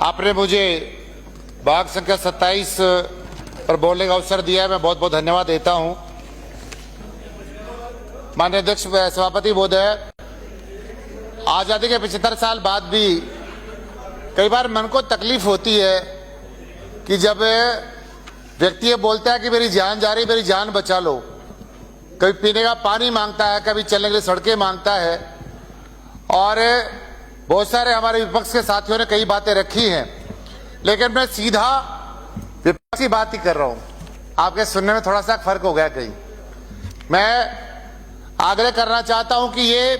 आपने मुझे भाग संख्या 27 पर बोलने का अवसर दिया है, मैं बहुत बहुत धन्यवाद देता हूं। माननीय अध्यक्ष सभापति महोदय, आजादी के 75 साल बाद भी कई बार मन को तकलीफ होती है कि जब व्यक्ति ये बोलता है कि मेरी जान जा रही, मेरी जान बचा लो, कभी पीने का पानी मांगता है, कभी चलने के लिए सड़कें मांगता है, और बहुत सारे हमारे विपक्ष के साथियों ने कई बातें रखी हैं, लेकिन मैं सीधा विपक्ष की बात ही कर रहा हूं। आपके सुनने में थोड़ा सा फर्क हो गया कहीं। मैं आग्रह करना चाहता हूं कि ये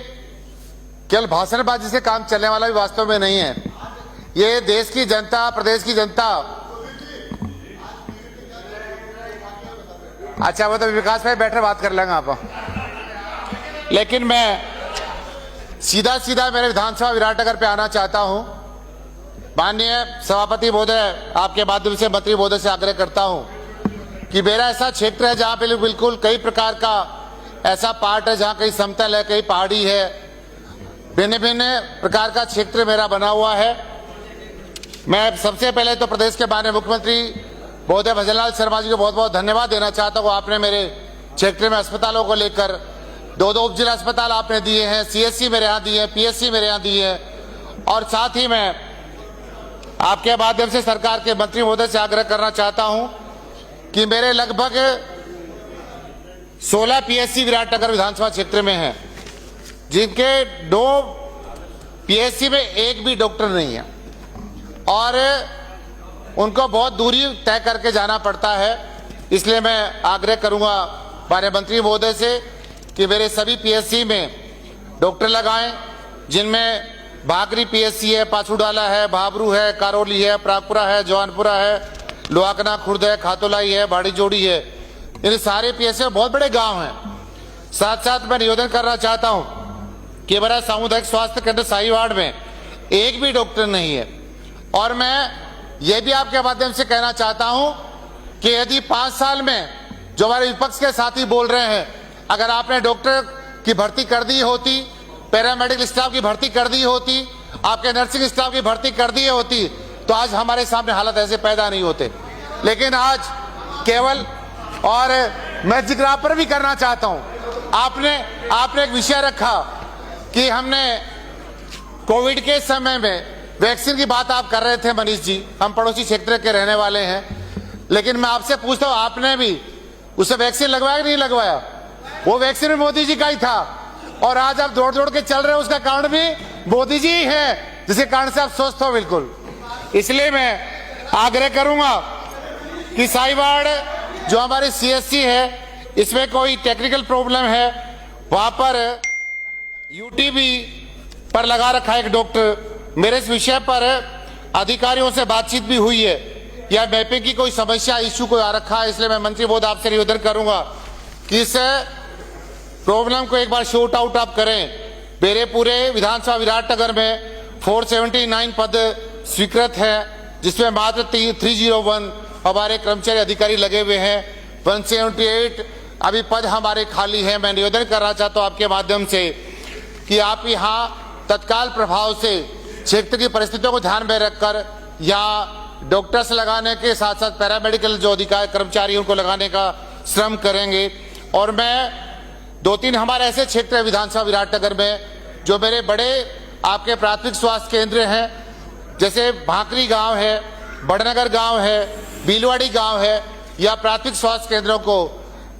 केवल भाषणबाजी से काम चलने वाला भी वास्तव में नहीं है। ये देश की जनता, प्रदेश की जनता, अच्छा वो तो विकास भाई बैठे बात कर लेंगे आप, लेकिन मैं सीधा सीधा मेरे विधानसभा विराटनगर पे आना चाहता हूं। माननीय सभापति महोदय, आपके माध्यम से मंत्री महोदय से आग्रह करता हूं कि मेरा ऐसा क्षेत्र है जहां पे बिल्कुल कई प्रकार का ऐसा पार्ट है, जहां कहीं समतल है, कहीं पहाड़ी है, भिन्न भिन्न प्रकार का क्षेत्र मेरा बना हुआ है। मैं सबसे पहले तो प्रदेश के माननीय मुख्यमंत्री महोदय भजनलाल शर्मा जी को बहुत बहुत धन्यवाद देना चाहता हूँ। आपने मेरे क्षेत्र में अस्पतालों को लेकर 2 उप जिला अस्पताल आपने दिए हैं, CSC मेरे यहाँ दिए हैं, PSC मेरे यहाँ दिए हैं, और साथ ही मैं आपके माध्यम से सरकार के मंत्री महोदय से आग्रह करना चाहता हूं कि मेरे लगभग 16 PSC विराटनगर विधानसभा क्षेत्र में हैं, जिनके 2 PSC में एक भी डॉक्टर नहीं है और उनको बहुत दूरी तय करके जाना पड़ता है। इसलिए मैं आग्रह करूंगा हमारे मंत्री महोदय से कि मेरे सभी PSC में डॉक्टर लगाएं, जिनमें भाकरी PSC है, पाछुडाला है, भाबरू है, कारोली है, प्रागपुरा है, जौनपुरा है, लोहाकना खुर्द है, खातोलाई है, बाड़ी जोड़ी है। इन सारे PSC में बहुत बड़े गांव हैं। साथ साथ मैं निवेदन करना चाहता हूं कि मेरा सामुदायिक स्वास्थ्य केंद्र साहिवाड़ में एक भी डॉक्टर नहीं है, और मैं ये भी आपके माध्यम से कहना चाहता हूं कि यदि 5 साल में जो हमारे विपक्ष के साथी बोल रहे हैं, अगर आपने डॉक्टर की भर्ती कर दी होती, पैरामेडिकल स्टाफ की भर्ती कर दी होती, आपके नर्सिंग स्टाफ की भर्ती कर दी होती, तो आज हमारे सामने हालत ऐसे पैदा नहीं होते। लेकिन आज केवल, और मैं जिक्र आप पर भी करना चाहता हूं, आपने एक विषय रखा कि हमने कोविड के समय में वैक्सीन की बात आप कर रहे थे मनीष जी, हम पड़ोसी क्षेत्र के रहने वाले हैं, लेकिन मैं आपसे पूछता हूं, आपने भी उसे वैक्सीन लगवाया कि नहीं लगवाया? वो वैक्सीन भी मोदी जी का ही था, और आज आप दौड़ दौड़ के चल रहे हो, उसका कारण भी मोदी जी है, जिसके कारण से आप स्वस्थ हो बिल्कुल। इसलिए मैं आग्रह करूंगा कि साहिवाड़ जो हमारी CSC है, इसमें कोई टेक्निकल प्रॉब्लम है, वहां पर UTB पर लगा रखा है एक डॉक्टर। मेरे इस विषय पर अधिकारियों से बातचीत भी हुई है, या मैपिंग की कोई समस्या, इश्यू कोई आ रखा है। इसलिए मैं मंत्री महोदय आपसे निवेदन करूंगा कि इस प्रॉब्लम को एक बार शॉर्ट आउट आप करें। मेरे पूरे विधानसभा विराटनगर में 479 पद स्वीकृत है, जिसमें मात्र 301 हमारे कर्मचारी अधिकारी लगे हुए हैं। 178 अभी पद हमारे खाली हैं। मैं निवेदन करना चाहता हूं आपके माध्यम से कि आप यहाँ तत्काल प्रभाव से क्षेत्र की परिस्थितियों को ध्यान में रखकर यहाँ डॉक्टर्स लगाने के साथ साथ पैरामेडिकल जो अधिकारी कर्मचारी उनको लगाने का श्रम करेंगे। और मैं 2-3 हमारे ऐसे क्षेत्र है विधानसभा विराटनगर में जो मेरे बड़े आपके प्राथमिक स्वास्थ्य केंद्र हैं, जैसे भाकरी गांव है, बड़नगर गांव है, बीलवाड़ी गांव है, या प्राथमिक स्वास्थ्य केंद्रों को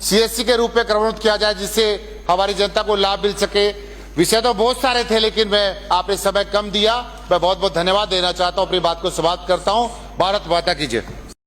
CSC के रूप में क्रमबद्ध किया जाए, जिससे हमारी जनता को लाभ मिल सके। विषय तो बहुत सारे थे, लेकिन मैं आपने समय कम दिया। मैं बहुत बहुत धन्यवाद देना चाहता हूं, अपनी बात को समाप्त करता हूं। भारत माता की जय।